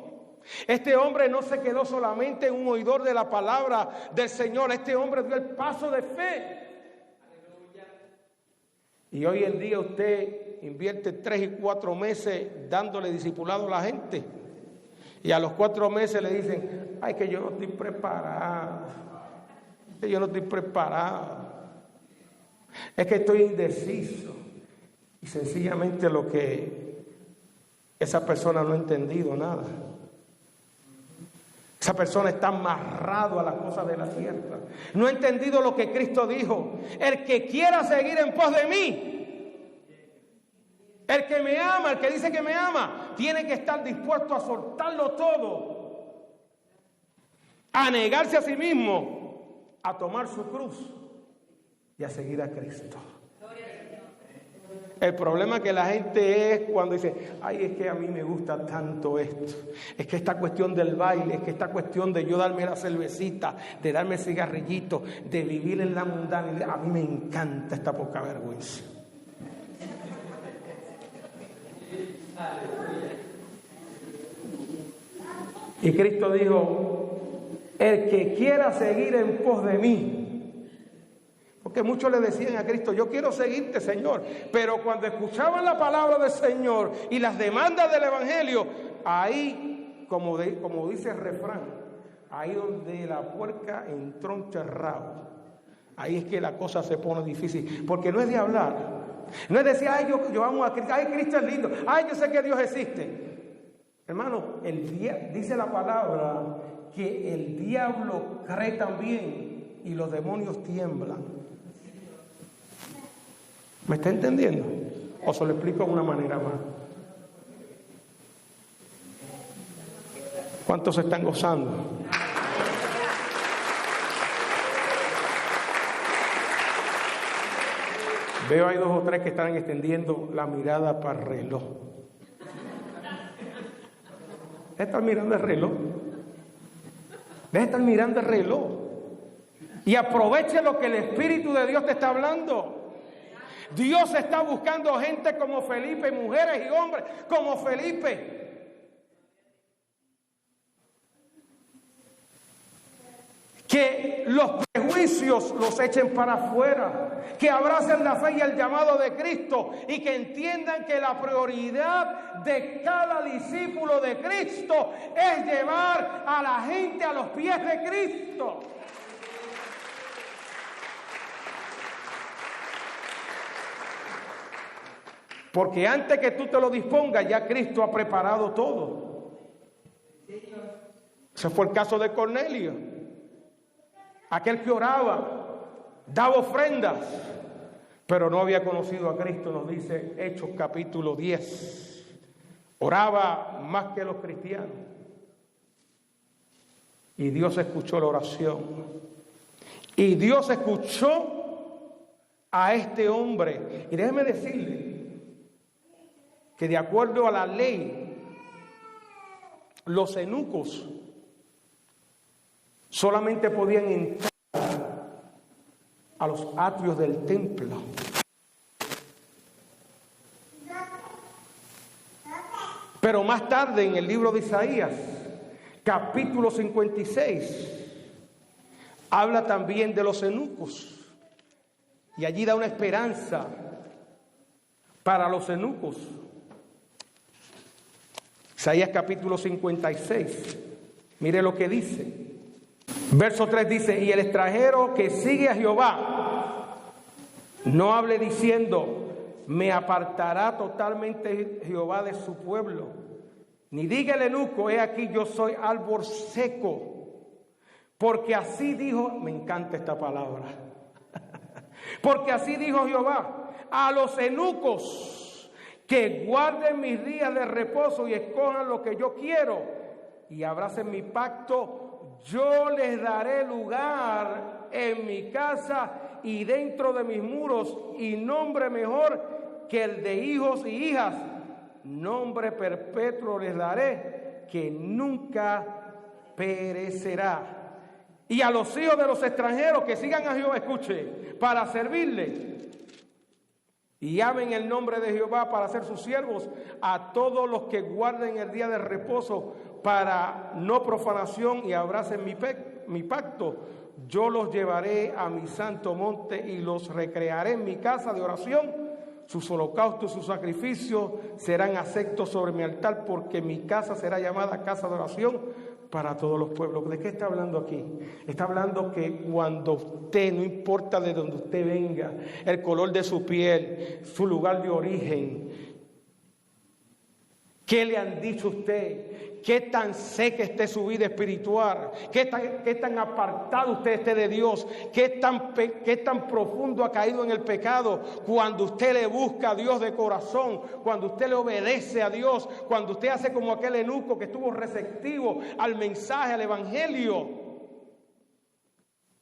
Este hombre no se quedó solamente en un oidor de la palabra del Señor. Este hombre dio el paso de fe. Y hoy en día usted invierte 3 y 4 meses dándole discipulado a la gente. Y a los 4 meses le dicen, ay, que yo no estoy preparado. Que yo no estoy preparado. Es que estoy indeciso. Y sencillamente lo que esa persona no ha entendido nada. Esa persona está amarrado a las cosas de la tierra. No ha entendido lo que Cristo dijo. El que quiera seguir en pos de mí, el que me ama, el que dice que me ama, tiene que estar dispuesto a soltarlo todo, a negarse a sí mismo, a tomar su cruz y a seguir a Cristo. El problema es que la gente es cuando dice, ay, es que a mí me gusta tanto esto, es que esta cuestión del baile, es que esta cuestión de yo darme la cervecita, de darme el cigarrillito, de vivir en la mundanidad, a mí me encanta esta poca vergüenza. Y Cristo dijo, el que quiera seguir en pos de mí. Porque muchos le decían a Cristo, yo quiero seguirte, Señor. Pero cuando escuchaban la palabra del Señor y las demandas del Evangelio, ahí, como dice el refrán, ahí donde la puerca entroncha el rabo, ahí es que la cosa se pone difícil. Porque no es de hablar, no es decir, ay, yo amo a Cristo, ay, Cristo es lindo, ay, yo sé que Dios existe. Hermano, dice la palabra que el diablo cree también y los demonios tiemblan. ¿Me está entendiendo? ¿O se lo explico de una manera más? ¿Cuántos se están gozando? Veo hay 2 o 3 que están extendiendo la mirada para el reloj. Deja de estar mirando el reloj. Deja de estar mirando el reloj. Y aproveche lo que el Espíritu de Dios te está hablando. Dios está buscando gente como Felipe, mujeres y hombres como Felipe, que los prejuicios los echen para afuera, que abracen la fe y el llamado de Cristo y que entiendan que la prioridad de cada discípulo de Cristo es llevar a la gente a los pies de Cristo. Porque antes que tú te lo dispongas, ya Cristo ha preparado todo. Ese fue el caso de Cornelio. Aquel que oraba, daba ofrendas, pero no había conocido a Cristo, nos dice Hechos capítulo 10. Oraba más que los cristianos. Y Dios escuchó la oración. Y Dios escuchó a este hombre. Y déjeme decirle que de acuerdo a la ley, los eunucos solamente podían entrar a los atrios del templo. Pero más tarde en el libro de Isaías, capítulo 56, habla también de los eunucos. Y allí da una esperanza para los eunucos. Isaías capítulo 56, mire lo que dice. Verso 3 dice, y el extranjero que sigue a Jehová, no hable diciendo, me apartará totalmente Jehová de su pueblo. Ni diga el eunuco, he aquí yo soy árbol seco. Porque así dijo, me encanta esta palabra. Porque así dijo Jehová, a los eunucos que guarden mis días de reposo y escojan lo que yo quiero y abracen mi pacto, yo les daré lugar en mi casa y dentro de mis muros, y nombre mejor que el de hijos y hijas, nombre perpetuo les daré, que nunca perecerá. Y a los hijos de los extranjeros que sigan a Jehová, escuche, para servirle y amen el nombre de Jehová para ser sus siervos, a todos los que guarden el día de reposo para no profanación y abracen mi pacto, yo los llevaré a mi santo monte y los recrearé en mi casa de oración. Sus holocaustos, sus sacrificios serán aceptos sobre mi altar, porque mi casa será llamada casa de oración para todos los pueblos. ¿De qué está hablando aquí? Está hablando que cuando usted, no importa de donde usted venga, el color de su piel, su lugar de origen, ¿qué le han dicho a usted? ¿Qué tan seca esté su vida espiritual? ¿Qué tan apartado usted esté de Dios? ¿Qué tan profundo ha caído en el pecado? Cuando usted le busca a Dios de corazón, cuando usted le obedece a Dios, cuando usted hace como aquel eunuco que estuvo receptivo al mensaje, al evangelio,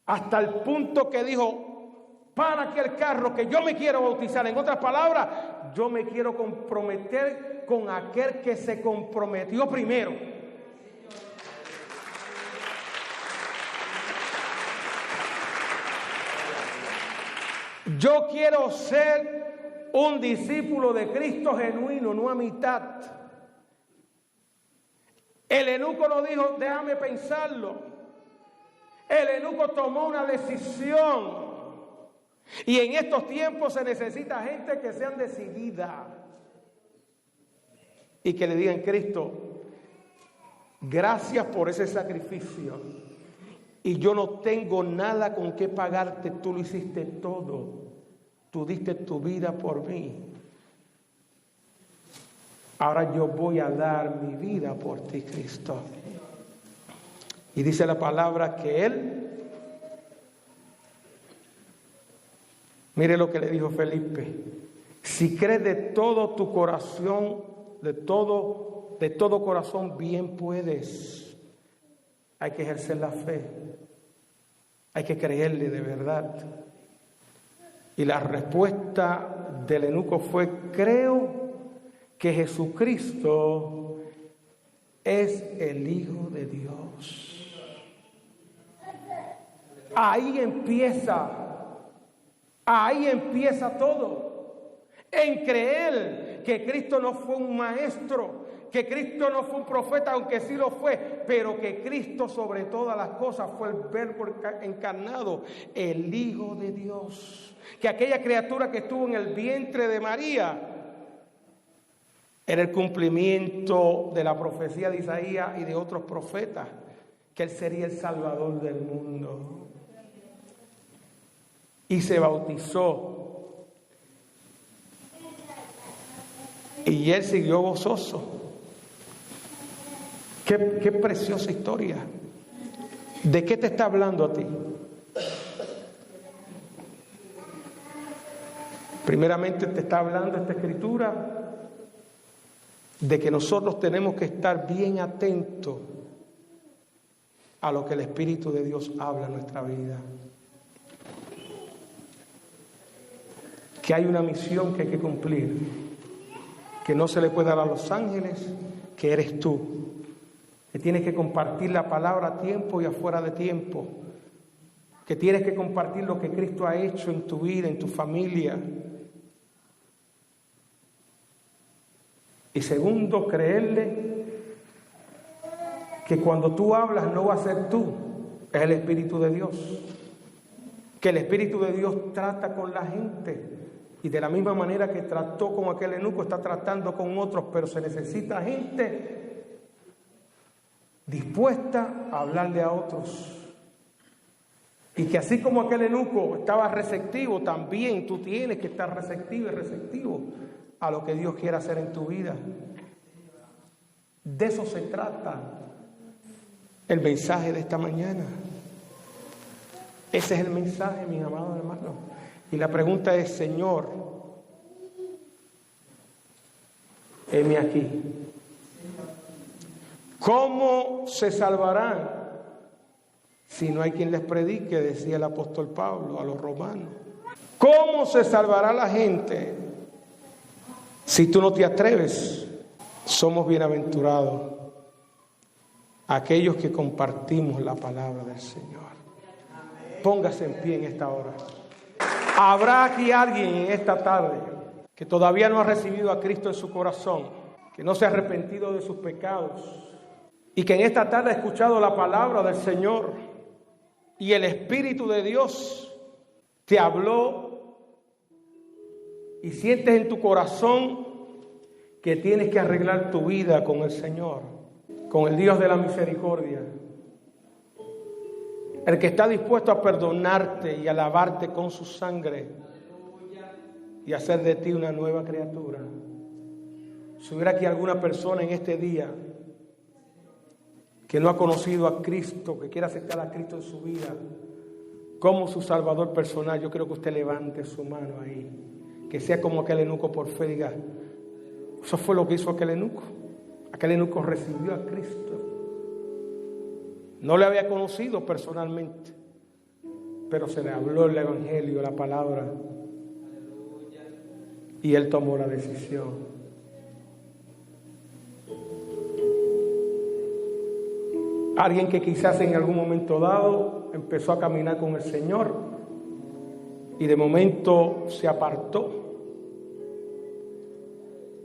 hasta el punto que dijo, para aquel carro que yo me quiero bautizar. En otras palabras, yo me quiero comprometer con aquel que se comprometió primero. Yo quiero ser un discípulo de Cristo genuino, no a mitad. El eunuco no dijo, déjame pensarlo. El eunuco tomó una decisión. Y en estos tiempos se necesita gente que sean decidida y que le digan, Cristo, gracias por ese sacrificio, y yo no tengo nada con qué pagarte, tú lo hiciste todo, tú diste tu vida por mí, ahora yo voy a dar mi vida por ti, Cristo. Y dice la palabra que él, mire lo que le dijo Felipe, si crees de todo tu corazón, de todo corazón, bien puedes. Hay que ejercer la fe, hay que creerle de verdad. Y la respuesta del eunuco fue, creo que Jesucristo es el Hijo de Dios. Ahí empieza todo, en creer que Cristo no fue un maestro, que Cristo no fue un profeta, aunque sí lo fue, pero que Cristo sobre todas las cosas fue el Verbo encarnado, el Hijo de Dios, que aquella criatura que estuvo en el vientre de María era el cumplimiento de la profecía de Isaías y de otros profetas, que Él sería el Salvador del mundo. Y se bautizó. Y él siguió gozoso. Qué preciosa historia. ¿De qué te está hablando a ti? Primeramente te está hablando esta escritura de que nosotros tenemos que estar bien atentos a lo que el Espíritu de Dios habla en nuestra vida. Que hay una misión que hay que cumplir, que no se le puede dar a los ángeles, que eres tú, que tienes que compartir la palabra a tiempo y afuera de tiempo, que tienes que compartir lo que Cristo ha hecho en tu vida, en tu familia. Y segundo, creerle que cuando tú hablas no va a ser tú, es el Espíritu de Dios, que el Espíritu de Dios trata con la gente. Y de la misma manera que trató con aquel eunuco, está tratando con otros, pero se necesita gente dispuesta a hablarle a otros. Y que así como aquel eunuco estaba receptivo, también tú tienes que estar receptivo y receptivo a lo que Dios quiere hacer en tu vida. De eso se trata el mensaje de esta mañana. Ese es el mensaje, mis amados hermanos. Y la pregunta es, Señor, heme aquí. ¿Cómo se salvarán si no hay quien les predique? Decía el apóstol Pablo a los romanos. ¿Cómo se salvará la gente si tú no te atreves? Somos bienaventurados aquellos que compartimos la palabra del Señor. Póngase en pie en esta hora. ¿Habrá aquí alguien en esta tarde que todavía no ha recibido a Cristo en su corazón, que no se ha arrepentido de sus pecados y que en esta tarde ha escuchado la palabra del Señor y el Espíritu de Dios te habló y sientes en tu corazón que tienes que arreglar tu vida con el Señor, con el Dios de la misericordia, el que está dispuesto a perdonarte y a lavarte con su sangre y hacer de ti una nueva criatura? Si hubiera aquí alguna persona en este día que no ha conocido a Cristo, que quiera aceptar a Cristo en su vida como su Salvador personal, yo creo que usted levante su mano ahí, que sea como aquel eunuco por fe, diga, eso fue lo que hizo aquel eunuco. Aquel eunuco recibió a Cristo. No le había conocido personalmente, pero se le habló el Evangelio, la palabra, y él tomó la decisión. Alguien que quizás en algún momento dado empezó a caminar con el Señor y de momento se apartó,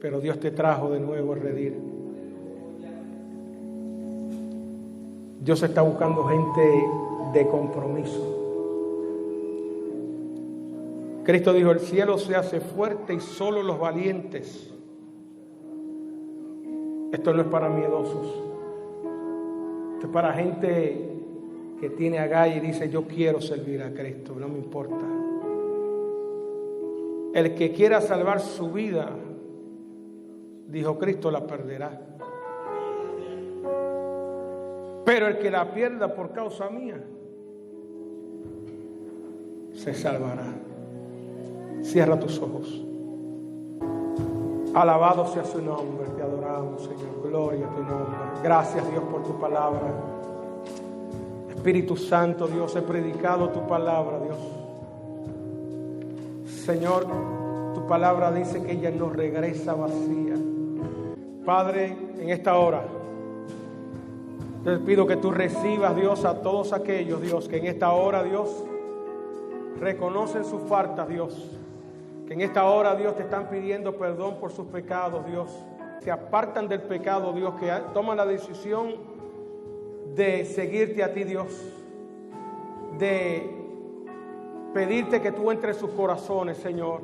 pero Dios te trajo de nuevo a redil. Dios está buscando gente de compromiso. Cristo dijo, el cielo se hace fuerte y solo los valientes. Esto no es para miedosos. Esto es para gente que tiene agallas y dice, yo quiero servir a Cristo, no me importa. El que quiera salvar su vida, dijo Cristo, la perderá. Pero el que la pierda por causa mía, se salvará. Cierra tus ojos. Alabado sea su nombre, te adoramos, Señor. Gloria a tu nombre. Gracias, Dios, por tu palabra. Espíritu Santo, Dios, he predicado tu palabra, Dios. Señor, tu palabra dice que ella no regresa vacía. Padre, en esta hora te pido que tú recibas, Dios, a todos aquellos, Dios, que en esta hora, Dios, reconocen sus faltas, Dios. Que en esta hora, Dios, te están pidiendo perdón por sus pecados, Dios. Se apartan del pecado, Dios, que toman la decisión de seguirte a ti, Dios. De pedirte que tú entres en sus corazones, Señor.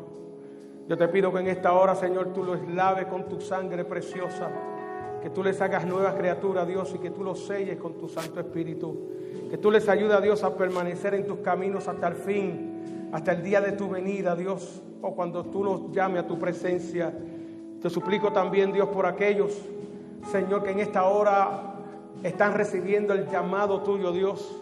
Yo te pido que en esta hora, Señor, tú los laves con tu sangre preciosa. Que tú les hagas nuevas criaturas, Dios, y que tú los selles con tu Santo Espíritu. Que tú les ayudes, Dios, a permanecer en tus caminos hasta el fin, hasta el día de tu venida, Dios, o cuando tú los llames a tu presencia. Te suplico también, Dios, por aquellos, Señor, que en esta hora están recibiendo el llamado tuyo, Dios,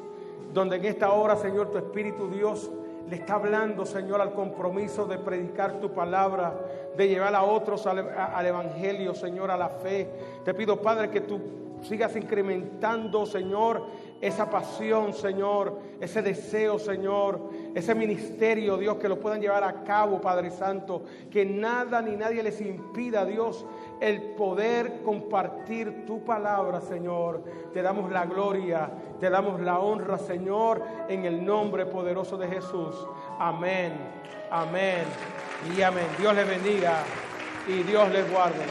donde en esta hora, Señor, tu Espíritu, Dios, le está hablando, Señor, al compromiso de predicar tu palabra, de llevar a otros al Evangelio, Señor, a la fe. Te pido, Padre, que tú sigas incrementando, Señor, esa pasión, Señor, ese deseo, Señor, ese ministerio, Dios, que lo puedan llevar a cabo, Padre Santo, que nada ni nadie les impida, Dios, el poder compartir tu palabra, Señor. Te damos la gloria, te damos la honra, Señor, en el nombre poderoso de Jesús. Amén, amén y amén. Dios les bendiga y Dios les guarde.